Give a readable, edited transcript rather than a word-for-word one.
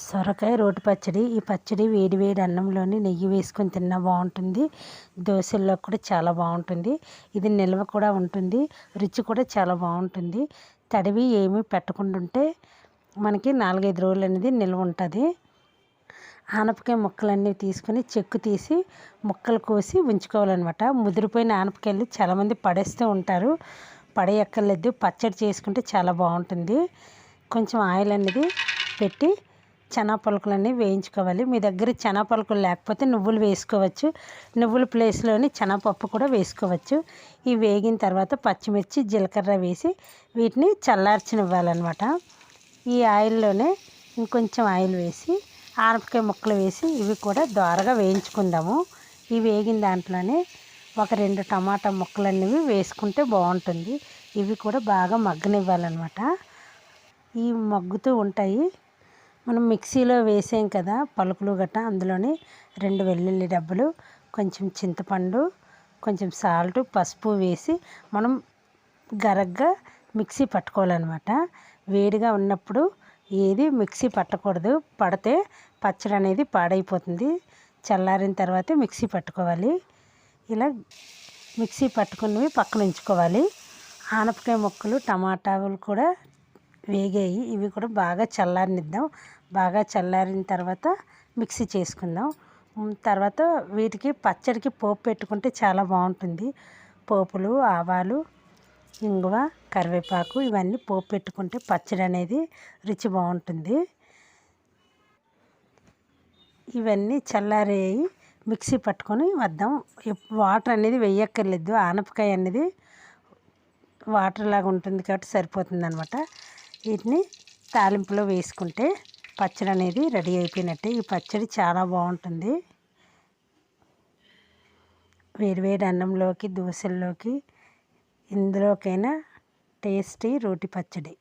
సొరకాయ రోటి పచ్చడి. ఈ పచ్చడి వేడి వేడి అన్నంలోని నెయ్యి వేసుకొని తిన్నా బాగుంటుంది. దోశల్లో కూడా చాలా బాగుంటుంది. ఇది నిల్వ కూడా ఉంటుంది. రుచి కూడా చాలా బాగుంటుంది. తడివి ఏమీ పెట్టకుండా ఉంటే మనకి 4-5 రోజులు అనేది నిల్వ ఉంటుంది. ఆనపకాయ ముక్కలన్నీ తీసుకుని చెక్కు తీసి ముక్కలు కోసి ఉంచుకోవాలన్నమాట. ముదిరిపోయిన ఆనపకాయలు చాలామంది పడేస్తూ ఉంటారు. పడేయక్కర్లేదు, పచ్చడి చేసుకుంటే చాలా బాగుంటుంది. కొంచెం ఆయిల్ అనేది పెట్టి పలుకులన్నీ వేయించుకోవాలి. మీ దగ్గర పలుకులు లేకపోతే నువ్వులు వేసుకోవచ్చు. నువ్వుల ప్లేస్లోని శనగపప్పు కూడా వేసుకోవచ్చు. ఇవి వేగిన తర్వాత పచ్చిమిర్చి జీలకర్ర వేసి వీటిని చల్లార్చనివ్వాలన్నమాట. ఈ ఆయిల్లోనే ఇంకొంచెం ఆయిల్ వేసి ఆనపకాయ ముక్కలు వేసి ఇవి కూడా దోరగా వేయించుకుందాము. ఇవి వేగిన దాంట్లోనే ఒక 2 టమాటా ముక్కలు అనేవి వేసుకుంటే బాగుంటుంది. ఇవి కూడా బాగా మగ్గనివ్వాలన్నమాట. ఈ మగ్గుతూ ఉంటాయి. మనం మిక్సీలో వేసాం కదా పలుకులు గట్ట, అందులోని 2 వెల్లుల్లి డబ్బలు, కొంచెం చింతపండు, కొంచెం సాల్ట్, పసుపు వేసి మనం గరగ్గా మిక్సీ పట్టుకోవాలన్నమాట. వేడిగా ఉన్నప్పుడు ఏది మిక్సీ పట్టకూడదు. పడితే పచ్చడి అనేది పాడైపోతుంది. చల్లారిన తర్వాత మిక్సీ పట్టుకోవాలి. ఇలా మిక్సీ పట్టుకున్నవి పక్కన ఉంచుకోవాలి. ఆనపకాయ ముక్కలు టమాటాలు కూడా వేగాయి. ఇవి కూడా బాగా చల్లారనిద్దాం. బాగా చల్లారిన తర్వాత మిక్సీ చేసుకుందాం. తర్వాత వీటికి పచ్చడికి పోపు పెట్టుకుంటే చాలా బాగుంటుంది. పోపులు, ఆవాలు, ఇంగువ, కరివేపాకు ఇవన్నీ పోపు పెట్టుకుంటే పచ్చడి అనేది రుచి బాగుంటుంది. ఇవన్నీ చల్లారేయి మిక్సీ పట్టుకొని వద్దాం. వాటర్ అనేది వేయక్కర్లేదు. ఆనపకాయ అనేది వాటర్ లాగా ఉంటుంది కాబట్టి సరిపోతుంది అనమాట. వీటిని తాలింపులో వేసుకుంటే పచ్చడి అనేది రెడీ అయిపోయినట్టే. ఈ పచ్చడి చాలా బాగుంటుంది. వేడివేడి అన్నంలోకి, దోశల్లోకి, ఇందులోకైనా టేస్టీ రోటి పచ్చడి.